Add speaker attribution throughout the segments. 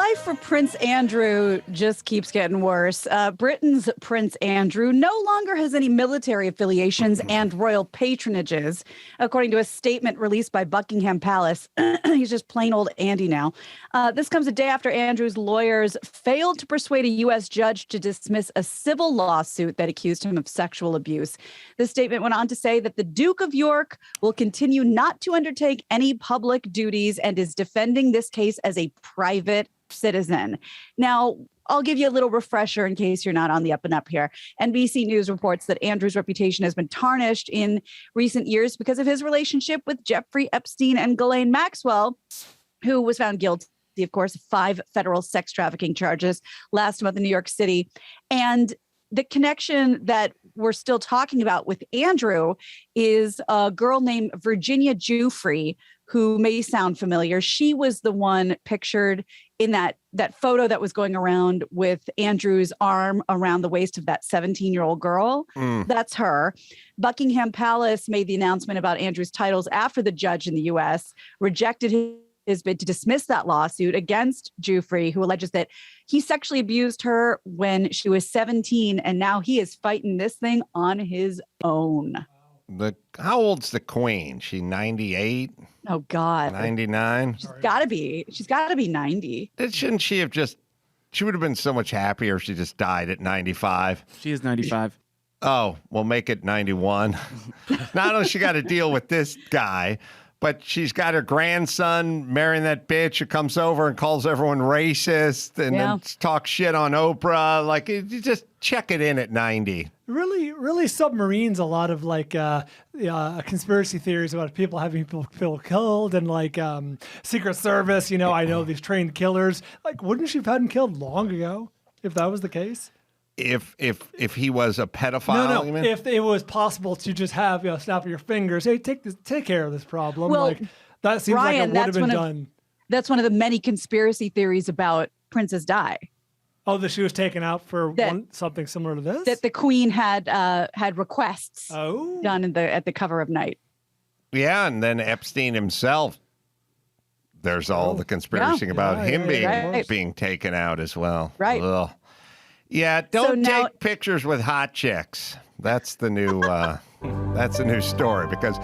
Speaker 1: life for Prince Andrew just keeps getting worse. Britain's Prince Andrew no longer has any military affiliations and royal patronages, according to a statement released by Buckingham Palace. He's just plain old Andy now. This comes a day after Andrew's lawyers failed to persuade a U.S. judge to dismiss a civil lawsuit that accused him of sexual abuse. The statement went on to say that the Duke of York will continue not to undertake any public duties and is defending this case as a private citizen. Now, I'll give you a little refresher in case you're not on the up and up here. NBC News reports that Andrew's reputation has been tarnished in recent years because of his relationship with Jeffrey Epstein and Ghislaine Maxwell, who was found guilty, of course, of 5 federal sex trafficking charges last month in New York City. And the connection that we're still talking about with Andrew is a girl named Virginia Giuffre, who may sound familiar. She was the one pictured in that photo that was going around with Andrew's arm around the waist of that 17-year-old girl. That's her. Buckingham Palace made the announcement about Andrew's titles after the judge in the U.S. rejected his bid to dismiss that lawsuit against Giuffre, who alleges that he sexually abused her when she was 17, and now he is fighting this thing on his own.
Speaker 2: How old's the Queen? She 98?
Speaker 1: Oh God.
Speaker 2: 99?
Speaker 1: She's gotta be 90.
Speaker 2: Shouldn't she have she would have been so much happier if she just died at 95.
Speaker 3: She is 95.
Speaker 2: Oh, we'll make it 91. Not only she got to deal with this guy, but she's got her grandson marrying that bitch who comes over and calls everyone racist and then talks shit on Oprah. Like, you just check it in at 90.
Speaker 4: Really submarines a lot of conspiracy theories about having people killed and Secret Service. You know, I know these trained killers. Like, wouldn't she have had him killed long ago if that was the case?
Speaker 2: If he was a pedophile,
Speaker 4: no. If it was possible to just have snap of your fingers, hey, take care of this problem.
Speaker 1: Well,
Speaker 4: that seems
Speaker 1: Ryan,
Speaker 4: like it would have been done.
Speaker 1: That's one of the many conspiracy theories about Princess Di.
Speaker 4: Oh, that she was taken out for something similar to this?
Speaker 1: That the Queen had requests done at the cover of Night.
Speaker 2: Yeah, and then Epstein himself. There's all the conspiracy about him being taken out as well.
Speaker 1: Right.
Speaker 2: Ugh. Yeah, don't take pictures with hot chicks. That's the new story, because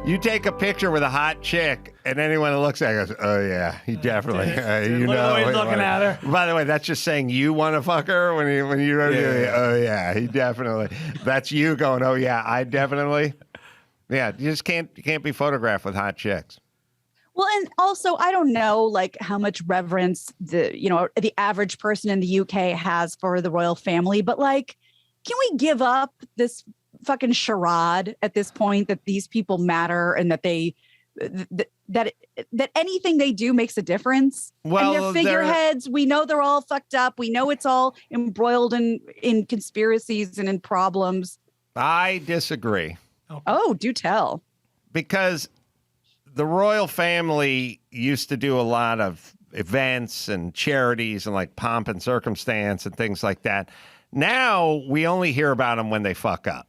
Speaker 2: you take a picture with a hot chick and anyone who looks at it goes, oh yeah, he definitely,
Speaker 4: look at the way he's looking at her.
Speaker 2: By the way, that's just saying you want to fuck her when you oh yeah, he definitely. That's you going, oh yeah, I definitely. Yeah, you just can't be photographed with hot chicks.
Speaker 1: Well, and also, I don't know, how much reverence the average person in the UK has for the royal family, but can we give up this fucking charade at this point that these people matter and that that anything they do makes a difference?
Speaker 2: Well,
Speaker 1: and they're figureheads. We know they're all fucked up. We know it's all embroiled in conspiracies and in problems.
Speaker 2: I disagree.
Speaker 1: Oh, do tell.
Speaker 2: Because the royal family used to do a lot of events and charities and pomp and circumstance and things like that. Now we only hear about them when they fuck up.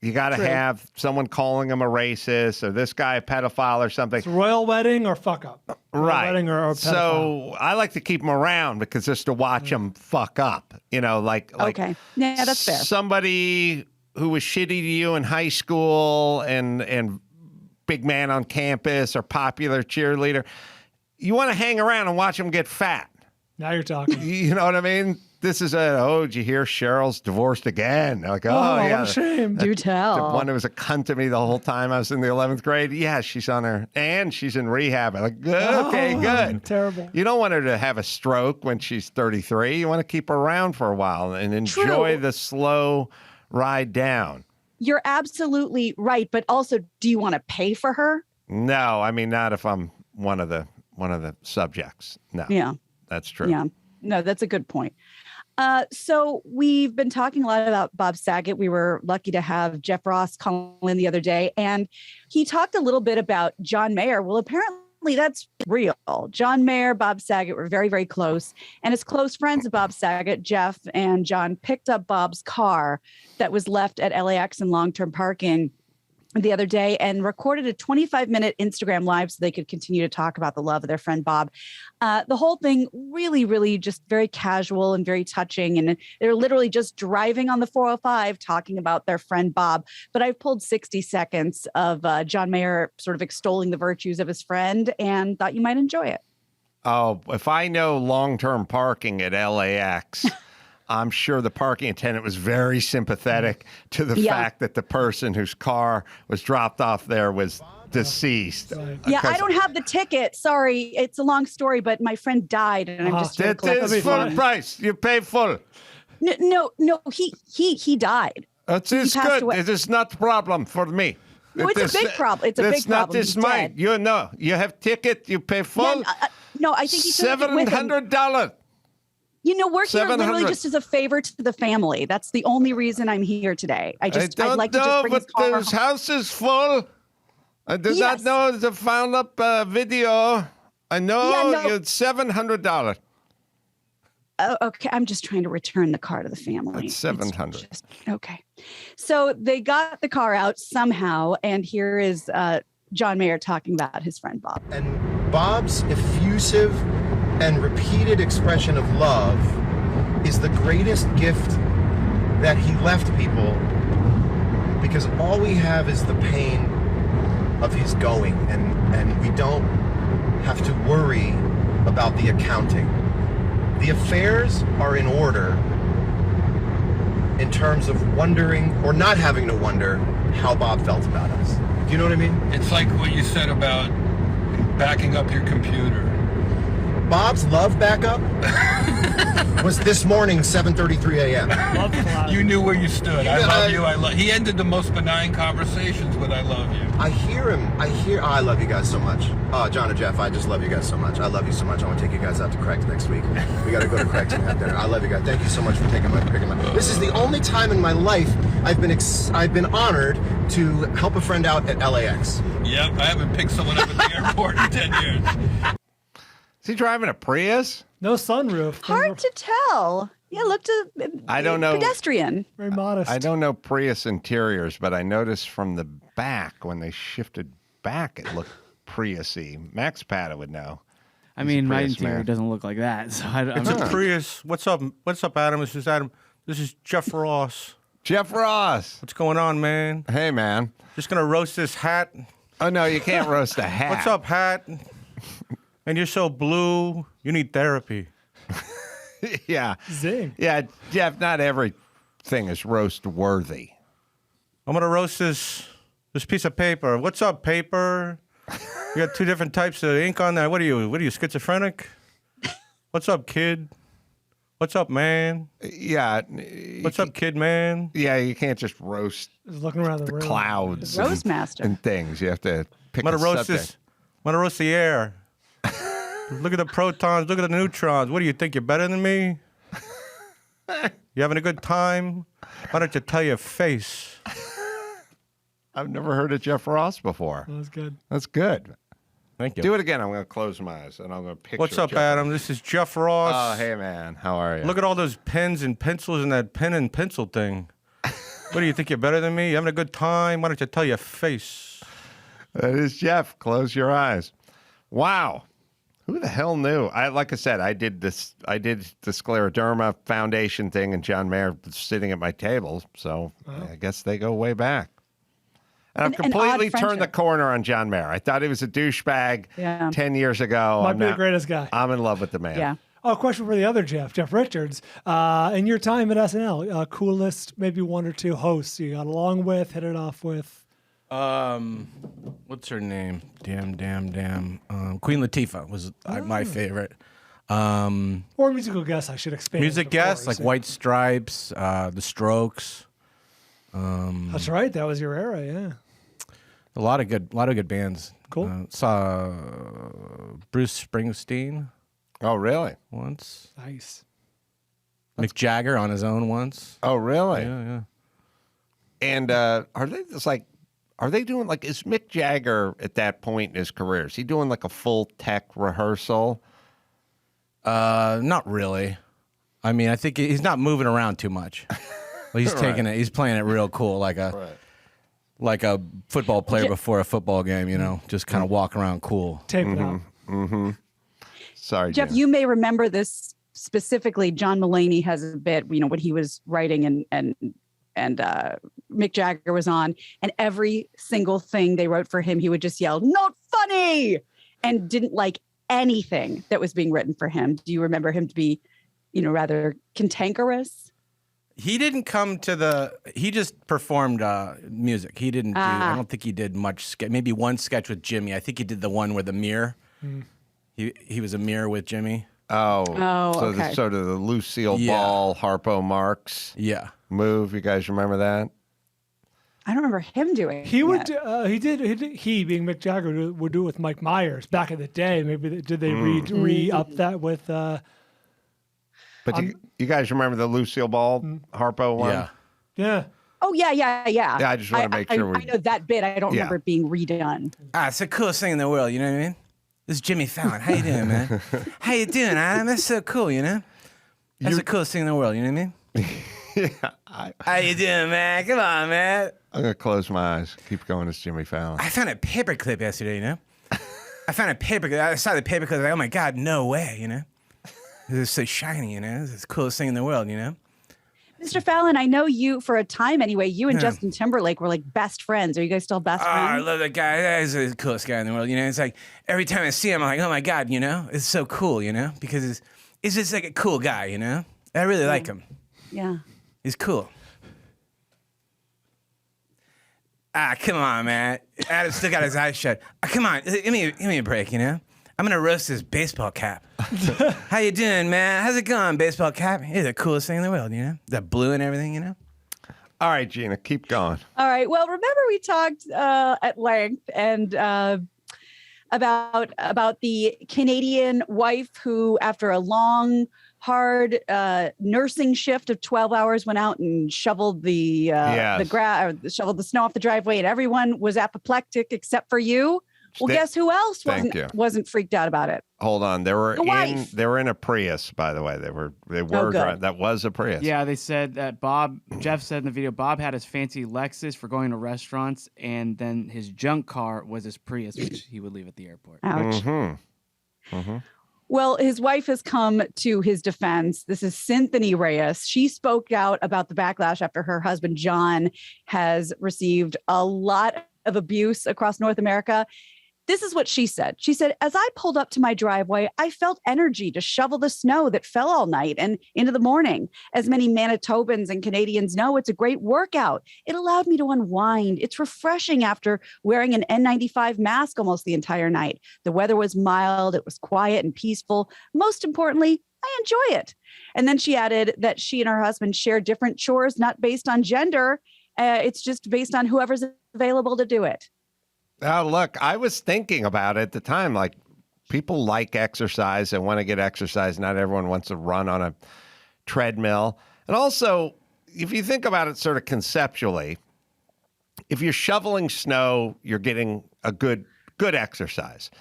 Speaker 2: You got to have someone calling them a racist or this guy a pedophile or something.
Speaker 4: It's royal wedding or fuck up.
Speaker 2: Right.
Speaker 4: Wedding or pedophile.
Speaker 2: So I like to keep them around because just to watch them fuck up,
Speaker 1: okay. Yeah, that's fair.
Speaker 2: Somebody who was shitty to you in high school and big man on campus or popular cheerleader. You want to hang around and watch them get fat.
Speaker 4: Now you're talking.
Speaker 2: You know what I mean? This is did you hear Cheryl's divorced again? Like, yeah.
Speaker 4: What a shame.
Speaker 1: Do tell.
Speaker 2: The one who was a cunt to me the whole time I was in the 11th grade. Yeah, she's on her, and she's in rehab. I'm like, good.
Speaker 4: Terrible.
Speaker 2: You don't want her to have a stroke when she's 33. You want to keep her around for a while and enjoy the slow ride down.
Speaker 1: You're absolutely right, but also, do you want to pay for her?
Speaker 2: No, I mean, not if I'm one of the subjects. No. Yeah. That's true.
Speaker 1: Yeah. No, that's a good point. So we've been talking a lot about Bob Saget. We were lucky to have Jeff Ross call in the other day, and he talked a little bit about John Mayer. Well, apparently that's real. John Mayer, Bob Saget were very, very close. And his close friends of Bob Saget, Jeff and John, picked up Bob's car that was left at LAX in long-term parking the other day and recorded a 25-minute Instagram live so they could continue to talk about the love of their friend Bob. The whole thing really, really just very casual and very touching. And they're literally just driving on the 405 talking about their friend Bob. But I've pulled 60 seconds of John Mayer sort of extolling the virtues of his friend and thought you might enjoy it.
Speaker 2: Oh, if I know long-term parking at LAX, I'm sure the parking attendant was very sympathetic to the fact that the person whose car was dropped off there was deceased.
Speaker 1: Yeah, I don't have the ticket. Sorry, it's a long story, but my friend died, and I'm just here
Speaker 2: That is full price. You pay full.
Speaker 1: No, he died.
Speaker 2: It is good.
Speaker 1: Away.
Speaker 2: It is not a problem for me.
Speaker 1: No, it's a big problem. It's a big problem.
Speaker 2: It's not mine. You know, you have ticket. You pay full.
Speaker 1: Yeah, no, I think he took it with him.
Speaker 2: $700.
Speaker 1: You know, we're here literally just as a favor to the family. That's the only reason I'm here today. I'd like to just bring his car
Speaker 2: his house is full. I did not know the found up video. I know it's $700.
Speaker 1: Oh, okay, I'm just trying to return the car to the family.
Speaker 2: It's $700.
Speaker 1: Okay. So they got the car out somehow, and here is John Mayer talking about his friend Bob.
Speaker 3: And Bob's effusive and repeated expression of love is the greatest gift that he left people, because all we have is the pain of his going, and we don't have to worry about the accounting. The affairs are in order in terms of wondering or not having to wonder how Bob felt about us. Do you know what I mean?
Speaker 5: It's like what you said about backing up your computer.
Speaker 3: Bob's love backup was this morning, 7:33 a.m.
Speaker 5: You knew where you stood. I love you. I love. He ended the most benign conversations with "I love you."
Speaker 3: I hear him. I love you guys so much. John and Jeff, I just love you guys so much. I love you so much. I want to take you guys out to Craig's next week. We got to go to Craig's and have dinner. I love you guys. Thank you so much for picking my. This is the only time in my life I've been honored to help a friend out at LAX.
Speaker 5: Yep, I haven't picked someone up at the airport in 10 years.
Speaker 2: Is he driving a Prius?
Speaker 4: No sunroof.
Speaker 1: Hard to tell. Yeah, looked
Speaker 2: I don't know.
Speaker 1: Pedestrian.
Speaker 4: Very modest.
Speaker 2: I don't know Prius interiors, but I noticed from the back when they shifted back, it looked Prius-y. Max Pata would know.
Speaker 6: I mean, my interior doesn't look like that. So
Speaker 7: It's a Prius. What's up? What's up, Adam? This is Adam. This is Jeff Ross.
Speaker 2: Jeff Ross.
Speaker 7: What's going on, man?
Speaker 2: Hey, man.
Speaker 7: Just gonna roast this hat.
Speaker 2: Oh no, you can't roast a hat.
Speaker 7: What's up, hat? And you're so blue. You need therapy.
Speaker 2: Yeah.
Speaker 4: Zing.
Speaker 2: Yeah, Jeff, not everything is roast worthy.
Speaker 7: I'm gonna roast this piece of paper. What's up, paper? You got two different types of ink on there. What are you, schizophrenic? What's up, kid? What's up, man?
Speaker 2: Yeah.
Speaker 7: What's up, kid, man?
Speaker 2: Yeah, you can't just roast
Speaker 4: Just looking around the room.
Speaker 2: clouds
Speaker 1: The roast master.
Speaker 2: and things. You have to pick
Speaker 7: I'm gonna
Speaker 2: a
Speaker 7: roast
Speaker 2: subject.
Speaker 7: this. I'm gonna roast the air. Look at the protons. Look at the neutrons. What do you think? You're better than me? You having a good time? Why don't you tell your face?
Speaker 2: I've never heard of Jeff Ross before.
Speaker 4: That was good.
Speaker 2: That's good.
Speaker 7: Thank you.
Speaker 2: Do it again. I'm going to close my eyes and I'm going to picture.
Speaker 7: What's up,
Speaker 2: Jeff.
Speaker 7: Adam? This is Jeff Ross.
Speaker 2: Oh, hey, man. How are you?
Speaker 7: Look at all those pens and pencils and that pen and pencil thing. What do you think? You're better than me? You having a good time? Why don't you tell your face?
Speaker 2: That is Jeff. Close your eyes. Wow. Who the hell knew? Like I said, I did the Scleroderma Foundation thing, and John Mayer was sitting at my table. So I guess they go way back. And I've completely turned the corner on John Mayer. I thought he was a douchebag 10 years ago.
Speaker 4: Might be the greatest guy.
Speaker 2: I'm in love with the man.
Speaker 1: Yeah.
Speaker 4: Oh, question for the other Jeff Richards. In your time at SNL, coolest maybe one or two hosts you got along with, hit it off with?
Speaker 7: What's her name? Damn. Queen Latifah was my favorite.
Speaker 4: Or musical guest, I should expand.
Speaker 7: Music guests like White Stripes, The Strokes.
Speaker 4: That's right. That was your era, yeah.
Speaker 7: A lot of good bands.
Speaker 4: Cool.
Speaker 7: Saw Bruce Springsteen
Speaker 2: Oh, really?
Speaker 7: once.
Speaker 4: Nice.
Speaker 7: Mick Jagger on his own once.
Speaker 2: Oh, really?
Speaker 7: Yeah.
Speaker 2: And are they doing like, is Mick Jagger at that point in his career, is he doing like a full tech rehearsal?
Speaker 7: Not really. I mean, I think he's not moving around too much. Well, he's taking it. He's playing it real cool, like a Like a football player before a football game, you know, just kind of walk around cool.
Speaker 4: Tape it out.
Speaker 2: Mm-hmm. Sorry,
Speaker 1: Jeff,
Speaker 2: Gina.
Speaker 1: you may remember this specifically. John Mulaney has a bit, you know, when he was writing and Mick Jagger was on, and every single thing they wrote for him, he would just yell, "Not funny," and didn't like anything that was being written for him. Do you remember him to be, you know, rather cantankerous?
Speaker 7: He didn't come to he just performed music. He didn't I don't think he did much, maybe one sketch with Jimmy. I think he did the one with the mirror. He was a mirror with Jimmy.
Speaker 2: Oh, so
Speaker 1: okay.
Speaker 2: the sort of the Lucille Ball, Harpo Marx move. You guys remember that?
Speaker 1: I don't remember him doing.
Speaker 4: He would. He being Mick Jagger would do it with Mike Myers back in the day. Maybe did they re-up that with?
Speaker 2: But you guys remember the Lucille Ball Harpo one?
Speaker 7: Yeah.
Speaker 4: Yeah.
Speaker 1: Oh yeah.
Speaker 2: Yeah, I just want to make sure
Speaker 1: I know that bit. I don't remember it being redone.
Speaker 7: It's the coolest thing in the world. You know what I mean? This is Jimmy Fallon. How you doing, man? How you doing, Adam? That's so cool, you know? That's the coolest thing in the world, you know what I mean? How you doing, man? Come on, man.
Speaker 2: I'm going to close my eyes. Keep going. It's Jimmy Fallon.
Speaker 7: I found a paperclip yesterday, you know? I saw the paperclip. I was like, oh, my God, no way, you know? This is so shiny, you know? This is the coolest thing in the world, you know?
Speaker 1: Mr. Fallon, I know you, for a time anyway, you and Justin Timberlake were like best friends. Are you guys still best friends?
Speaker 7: I love that guy. He's the coolest guy in the world, you know? It's like every time I see him, I'm like, oh, my God, you know? It's so cool, you know? Because it's just like a cool guy, you know? I really like him.
Speaker 1: Yeah.
Speaker 7: He's cool. Come on, man. Adam still got his eyes shut. Come on, give me a break, you know? I'm gonna roast this baseball cap. How you doing, man? How's it going, baseball cap? It's the coolest thing in the world, you know? The blue and everything, you know?
Speaker 2: All right, Gina, keep going.
Speaker 1: All right. Well, remember we talked at length and about the Canadian wife who, after a long, hard nursing shift of 12 hours, went out and shoveled the shoveled the snow off the driveway, and everyone was apoplectic except for you. Well, guess who else wasn't freaked out about it?
Speaker 2: Hold on, they were in a Prius, by the way. They were driving. That was a Prius.
Speaker 6: Yeah, they said that Jeff said in the video, Bob had his fancy Lexus for going to restaurants, and then his junk car was his Prius, which he would leave at the airport.
Speaker 1: Ouch. Well, his wife has come to his defense. This is Cynthia Reyes. She spoke out about the backlash after her husband, John, has received a lot of abuse across North America. This is what she said. She said, as I pulled up to my driveway, I felt energy to shovel the snow that fell all night and into the morning. As many Manitobans and Canadians know, it's a great workout. It allowed me to unwind. It's refreshing after wearing an N95 mask almost the entire night. The weather was mild. It was quiet and peaceful. Most importantly, I enjoy it. And then she added that she and her husband share different chores, not based on gender. It's just based on whoever's available to do it.
Speaker 2: Oh, look, I was thinking about it at the time. Like, people like exercise and want to get exercise. Not everyone wants to run on a treadmill. And also, if you think about it sort of conceptually, if you're shoveling snow, you're getting a good exercise.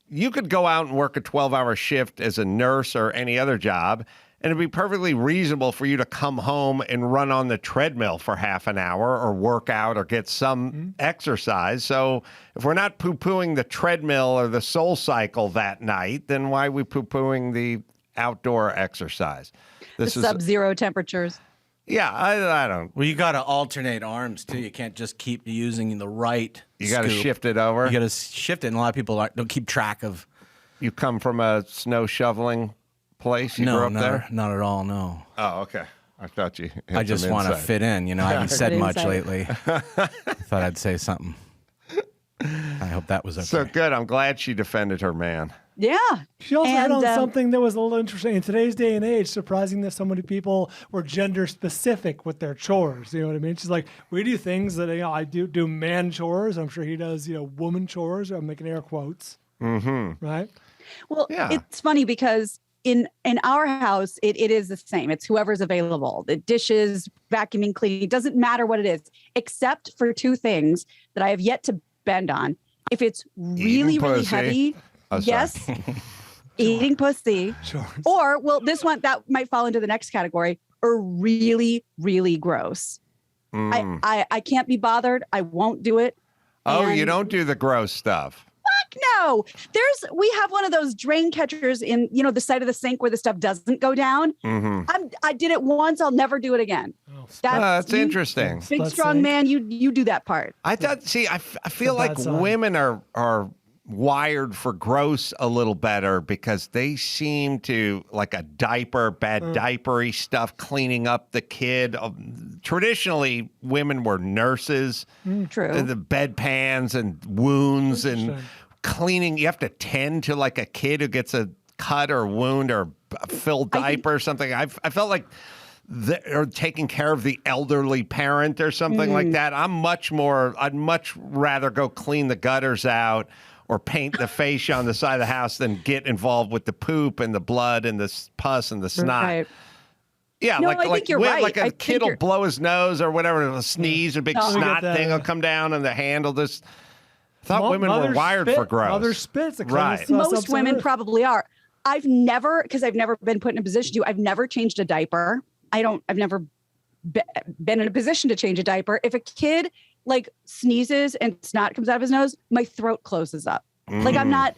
Speaker 2: You could go out and work a 12-hour shift as a nurse or any other job, and it'd be perfectly reasonable for you to come home and run on the treadmill for half an hour or work out or get some exercise. So if we're not poo-pooing the treadmill or the Soul Cycle that night, then why are we poo-pooing the outdoor exercise?
Speaker 1: The sub-zero temperatures.
Speaker 2: Yeah, I don't.
Speaker 7: Well, you got to alternate arms, too. You can't just keep using the right
Speaker 2: You got to shift it over.
Speaker 7: You got to shift it, and a lot of people don't keep track of.
Speaker 2: You come from a snow shoveling place? You grew up there?
Speaker 7: Not at all, no.
Speaker 2: Oh, okay. I thought you had
Speaker 7: I just
Speaker 2: some
Speaker 7: want to
Speaker 2: insight.
Speaker 7: fit in, you know. I haven't said much
Speaker 1: Insight.
Speaker 7: lately. I thought I'd say something. I hope that was okay.
Speaker 2: So good. I'm glad she defended her man.
Speaker 1: Yeah.
Speaker 4: She also had on something that was a little interesting. In today's day and age, surprising that so many people were gender specific with their chores. You know what I mean? She's like, we do things that, I do man chores. I'm sure he does, woman chores. I'm making air quotes.
Speaker 2: Mm-hmm.
Speaker 4: Right?
Speaker 1: Well,
Speaker 2: Yeah.
Speaker 1: It's funny because in our house, it is the same. It's whoever's available. The dishes, vacuuming, cleaning, it doesn't matter what it is, except for two things that I have yet to bend on. If it's really, really heavy,
Speaker 2: Oh,
Speaker 1: yes, eating pussy.
Speaker 4: Sure.
Speaker 1: Or, well, this one, that might fall into the next category, or really, really gross. I can't be bothered. I won't do it.
Speaker 2: Oh, you
Speaker 1: And
Speaker 2: don't do the gross stuff.
Speaker 1: no, we have one of those drain catchers in, the side of the sink where the stuff doesn't go down. I did it once. I'll never do it again.
Speaker 2: That's interesting.
Speaker 1: Big, strong man. You do that part.
Speaker 2: I feel like women are wired for gross a little better because they seem to like a diaper, bad diapery stuff, cleaning up the kid. Traditionally, women were nurses.
Speaker 1: True.
Speaker 2: The bedpans and wounds and cleaning. You have to tend to like a kid who gets a cut or wound or a filled diaper or something. I felt like or taking care of the elderly parent or something like that. I'd much rather go clean the gutters out or paint the fascia on the side of the house than get involved with the poop and the blood and the pus and the snot.
Speaker 1: Right.
Speaker 2: Yeah,
Speaker 1: No, I think you're right.
Speaker 2: Like a kid will blow his nose or whatever, a sneeze, a big snot thing will come down and the handle. I thought women were wired for gross.
Speaker 4: Mother spits.
Speaker 2: Right.
Speaker 1: Most women probably are. I've never been put in a position to. I've never changed a diaper. I've never been in a position to change a diaper. If a kid like sneezes and snot comes out of his nose, my throat closes up. Like I'm not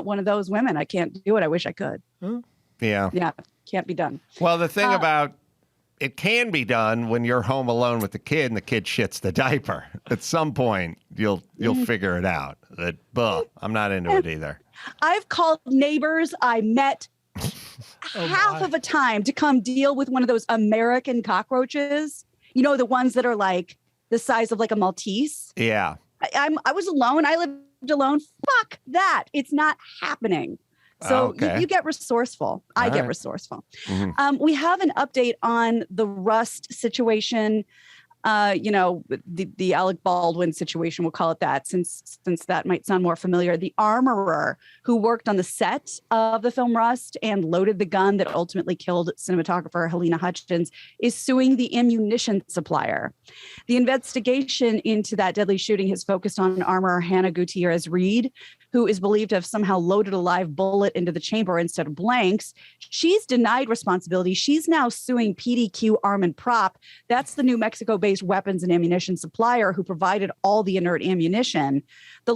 Speaker 1: one of those women. I can't do it. I wish I could.
Speaker 2: Yeah.
Speaker 1: Yeah. Can't be done.
Speaker 2: Well, the thing about it can be done when you're home alone with the kid and the kid shits the diaper. At some point, you'll figure it out. I'm not into it either.
Speaker 1: I've called neighbors I met half of a time to come deal with one of those American cockroaches. The ones that are like the size of like a Maltese.
Speaker 2: Yeah.
Speaker 1: I was alone. I lived alone. Fuck that. It's not happening. So you get resourceful. I get resourceful. We have an update on the Rust situation. The Alec Baldwin situation, we'll call it that, since that might sound more familiar. The armorer who worked on the set of the film Rust and loaded the gun that ultimately killed cinematographer Helena Hutchins is suing the ammunition supplier. The investigation into that deadly shooting has focused on armorer Hannah Gutierrez Reed, who is believed to have somehow loaded a live bullet into the chamber instead of blanks. She's denied responsibility. She's now suing PDQ Arm and Prop. That's the New Mexico-based weapons and ammunition supplier who provided all the inert ammunition. The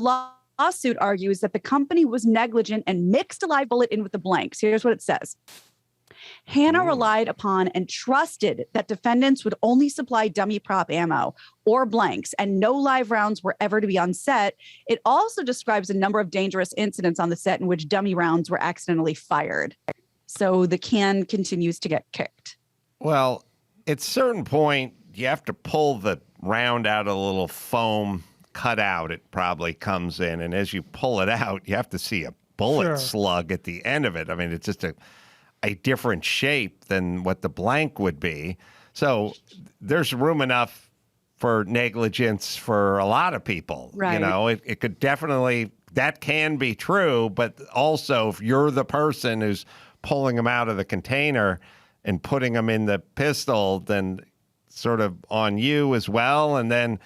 Speaker 1: lawsuit argues that the company was negligent and mixed a live bullet in with the blanks. Here's what it says. Hannah relied upon and trusted that defendants would only supply dummy prop ammo or blanks, and no live rounds were ever to be on set. It also describes a number of dangerous incidents on the set in which dummy rounds were accidentally fired. So the can continues to get kicked.
Speaker 2: Well, at a certain point, you have to pull the round out of the little foam cutout. It probably comes in, and as you pull it out, you have to see a bullet slug at the end of it. I mean, it's just a different shape than what the blank would be. So there's room enough for negligence for a lot of people.
Speaker 1: Right.
Speaker 2: It could definitely, that can be true, but also if you're the person who's pulling them out of the container and putting them in the pistol, then sort of on you as well. And then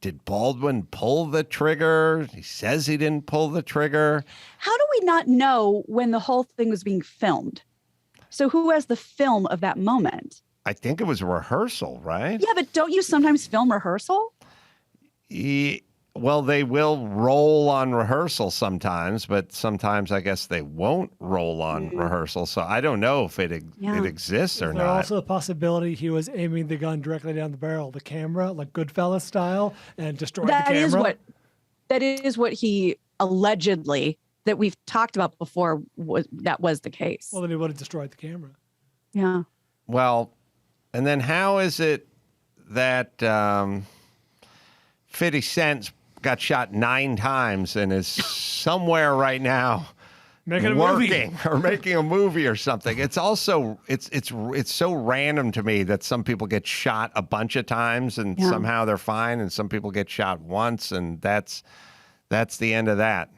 Speaker 2: did Baldwin pull the trigger? He says he didn't pull the trigger.
Speaker 1: How do we not know when the whole thing was being filmed? So who has the film of that moment?
Speaker 2: I think it was a rehearsal, right?
Speaker 1: Yeah, but don't you sometimes film rehearsal?
Speaker 2: Well, they will roll on rehearsal sometimes, but sometimes I guess they won't roll on rehearsal. So I don't know if it exists or
Speaker 4: Is
Speaker 2: not.
Speaker 4: there also a possibility he was aiming the gun directly down the barrel of the camera, like Goodfellas style, and destroyed the camera?
Speaker 1: That is what he allegedly, that we've talked about before, that was the case.
Speaker 4: Well, then he would have destroyed the camera.
Speaker 1: Yeah.
Speaker 2: Well, and then how is it that 50 Cent got shot 9 times and is somewhere right now
Speaker 4: Making a
Speaker 2: working
Speaker 4: movie.
Speaker 2: or making a movie or something? It's also it's so random to me that some people get shot a bunch of times and somehow they're fine, and some people get shot once and that's the end of that.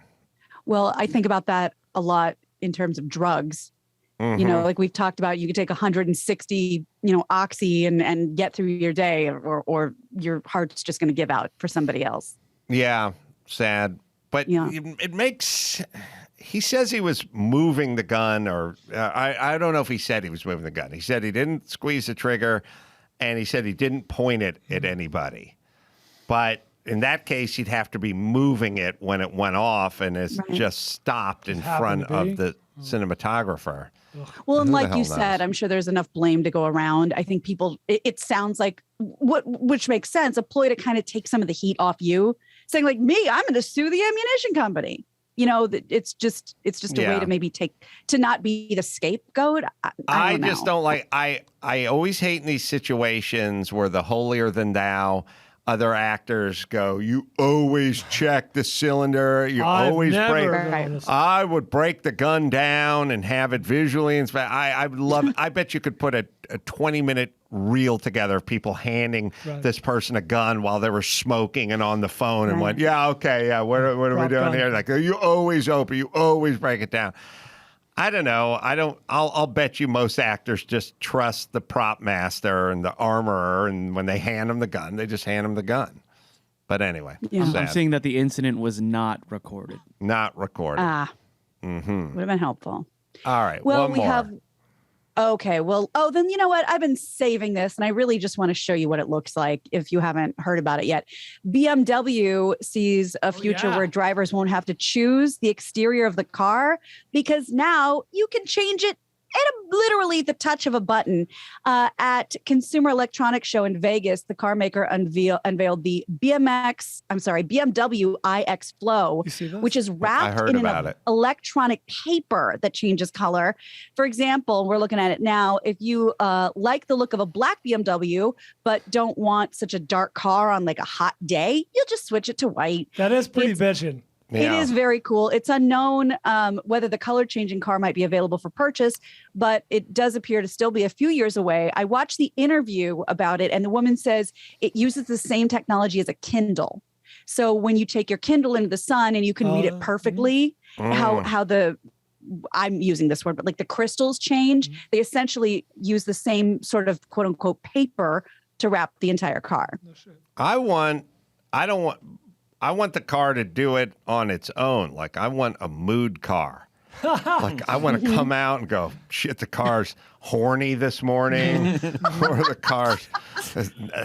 Speaker 1: Well, I think about that a lot in terms of drugs. Like we've talked about, you could take 160, oxy and get through your day, or your heart's just going to give out for somebody else.
Speaker 2: Yeah, sad. But it makes, he says he was moving the gun, or I don't know if he said he was moving the gun. He said he didn't squeeze the trigger. and he said he didn't point it at anybody. But in that case, he'd have to be moving it when it went off, and it's just stopped in front of the cinematographer.
Speaker 1: Well, and
Speaker 2: Who the
Speaker 1: like
Speaker 2: hell
Speaker 1: you
Speaker 2: knows?
Speaker 1: said, I'm sure there's enough blame to go around. I think people, it sounds like which makes sense, a ploy to kind of take some of the heat off you, saying like, me, I'm going to sue the ammunition company. You know, it's just a way to maybe to not be the scapegoat. I don't
Speaker 2: just
Speaker 1: know.
Speaker 2: don't like, I always hate in these situations where the holier than thou other actors go, you always check the cylinder. You always break. I would break the gun down and have it visually inspect. I would love. I bet you could put a 20-minute reel together of people handing this person a gun while they were smoking and on the phone and went, yeah, okay, yeah. What are we doing here? Like, you always open. You always break it down. I don't know. I'll bet you most actors just trust the prop master and the armorer, and when they hand them the gun, they just hand them the gun. But anyway,
Speaker 6: I'm seeing that the incident was not recorded.
Speaker 2: Not recorded.
Speaker 1: Would have been helpful.
Speaker 2: All right.
Speaker 1: Well,
Speaker 2: one more.
Speaker 1: Okay. Well, then you know what? I've been saving this, and I really just want to show you what it looks like if you haven't heard about it yet. BMW sees a future where drivers won't have to choose the exterior of the car because now you can change it at literally the touch of a button. At Consumer Electronics Show in Vegas, the car maker unveiled the BMW iX Flow, which is wrapped in an electronic paper that changes color. For example, we're looking at it now. If you like the look of a black BMW, but don't want such a dark car on like a hot day, you'll just switch it to white.
Speaker 4: That is pretty bitchin'.
Speaker 1: It is very cool. It's unknown whether the color changing car might be available for purchase, but it does appear to still be a few years away. I watched the interview about it, and the woman says it uses the same technology as a Kindle. So when you take your Kindle into the sun and you can read it perfectly, how the I'm using this word, but like the crystals change, they essentially use the same sort of quote unquote paper to wrap the entire car.
Speaker 2: I want the car to do it on its own. Like, I want a mood car. Like, I want to come out and go, shit, the car's horny this morning, or the car's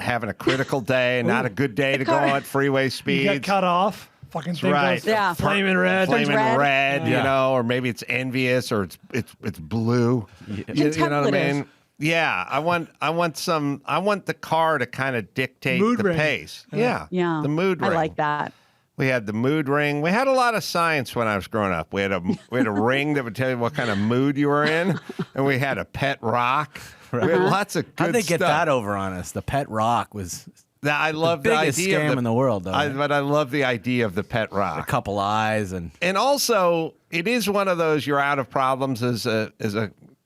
Speaker 2: having a critical day, not a good day to go at freeway speeds.
Speaker 4: You get cut off. Fucking thing goes flaming red.
Speaker 2: Flaming red, you know, or maybe it's envious, or it's blue. You know what I mean? Yeah, I want the car to kind of dictate the pace. Yeah. The mood ring.
Speaker 1: I like that.
Speaker 2: We had the mood ring. We had a lot of science when I was growing up. We had a ring that would tell you what kind of mood you were in, and we had a pet rock. We had lots of good stuff.
Speaker 8: How'd they get that over on us? The pet rock was
Speaker 2: I love
Speaker 8: the biggest scam in the world, though.
Speaker 2: But I love the idea of the pet rock.
Speaker 8: A couple eyes and
Speaker 2: also it is one of those you're out of problems as a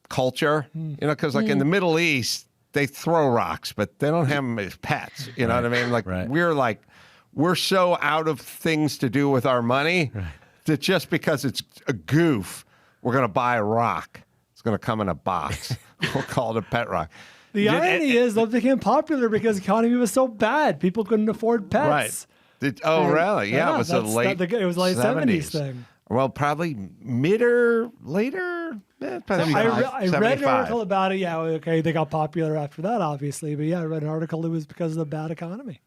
Speaker 2: culture, you know, because like in the Middle East they throw rocks, but they don't have them as pets. You know what I mean? Like we're so out of things to do with our money that just because it's a goof, we're going to buy a rock. It's going to come in a box. We'll call it a pet rock.
Speaker 4: The irony is that they became popular because the economy was so bad. People couldn't afford pets.
Speaker 2: Right. Really? Yeah, it was
Speaker 4: it was late 70s thing.
Speaker 2: Well, probably mid or later.
Speaker 4: I read an article about it. Yeah, okay, they got popular after that, obviously. But yeah, I read an article. It was because of the bad economy.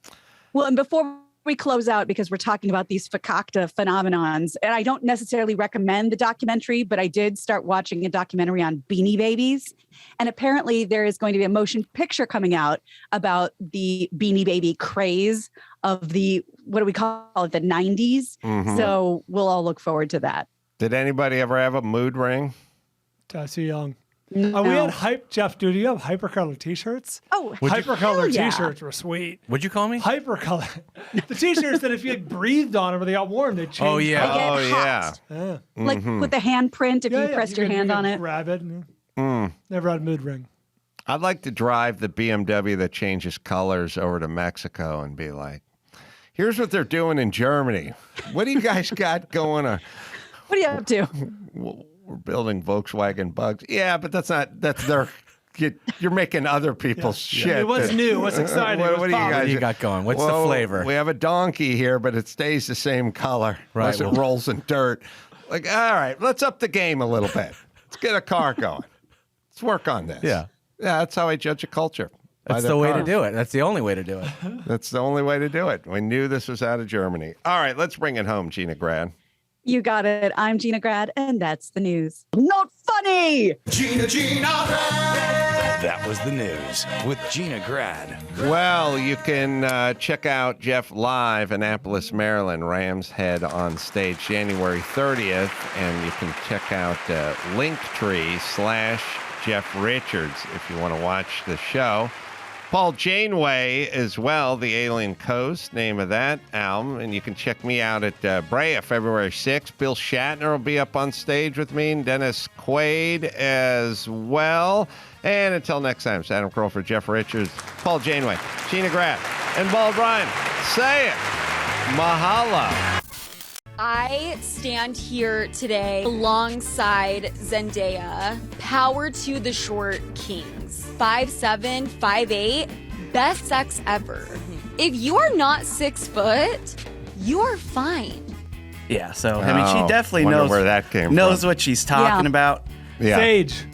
Speaker 1: Well, and before we close out, because we're talking about these fakakta phenomenons, and I don't necessarily recommend the documentary, but I did start watching a documentary on Beanie Babies. And apparently there is going to be a motion picture coming out about the Beanie Baby craze of the, what do we call it, the 90s. So we'll all look forward to that.
Speaker 2: Did anybody ever have a mood ring?
Speaker 4: Too young.
Speaker 1: No.
Speaker 4: We had hype. Jeff, do you have hypercolor T-shirts?
Speaker 1: Oh,
Speaker 4: hypercolor T-shirts were sweet.
Speaker 8: What'd you call me?
Speaker 4: Hypercolor. The T-shirts that if you breathed on them or they got warm, they'd change.
Speaker 8: Oh yeah.
Speaker 1: Like with the handprint, if you pressed your hand on it.
Speaker 4: Grab it. Never had a mood ring.
Speaker 2: I'd like to drive the BMW that changes colors over to Mexico and be like, here's what they're doing in Germany. What do you guys got going on?
Speaker 1: What are you up to?
Speaker 2: We're building Volkswagen Bugs. Yeah, but that's their. You're making other people's shit.
Speaker 4: What's new? What's exciting?
Speaker 2: What do you
Speaker 8: got going? What's the flavor?
Speaker 2: We have a donkey here, but it stays the same color.
Speaker 8: Right.
Speaker 2: Unless it rolls in dirt. Like, all right, let's up the game a little bit. Let's get a car going. Let's work on this.
Speaker 8: Yeah.
Speaker 2: Yeah, that's how I judge a culture. by
Speaker 8: That's
Speaker 2: their
Speaker 8: the way to
Speaker 2: cars.
Speaker 8: do it. That's the only way to do it.
Speaker 2: That's the only way to do it. We knew this was out of Germany. All right, let's bring it home, Gina Grad.
Speaker 1: You got it. I'm Gina Grad, and that's the news. Not funny.
Speaker 9: That was the news with Gina Grad.
Speaker 2: Well, you can check out Jeff live in Annapolis, Maryland, Rams Head on stage January 30th. And you can check out Linktree/Jeff Richards if you want to watch the show. Paul Janeway as well, The Alien Coast, name of that album. And you can check me out at Brea, February 6th. Bill Shatner will be up on stage with me, and Dennis Quaid as well. And until next time, it's Adam Crawford, Jeff Richards, Paul Janeway, Gina Grad, and Bald Ryan. Say it. Mahalo.
Speaker 10: I stand here today alongside Zendaya. Power to the short kings. 5'7", 5'8", best sex ever. If you are not 6 foot, you are fine.
Speaker 11: Yeah, so I mean, she definitely
Speaker 2: wonder
Speaker 11: knows
Speaker 2: where that came
Speaker 11: knows
Speaker 2: from.
Speaker 11: what she's talking
Speaker 1: Yeah.
Speaker 11: about.
Speaker 2: Yeah.
Speaker 4: Sage.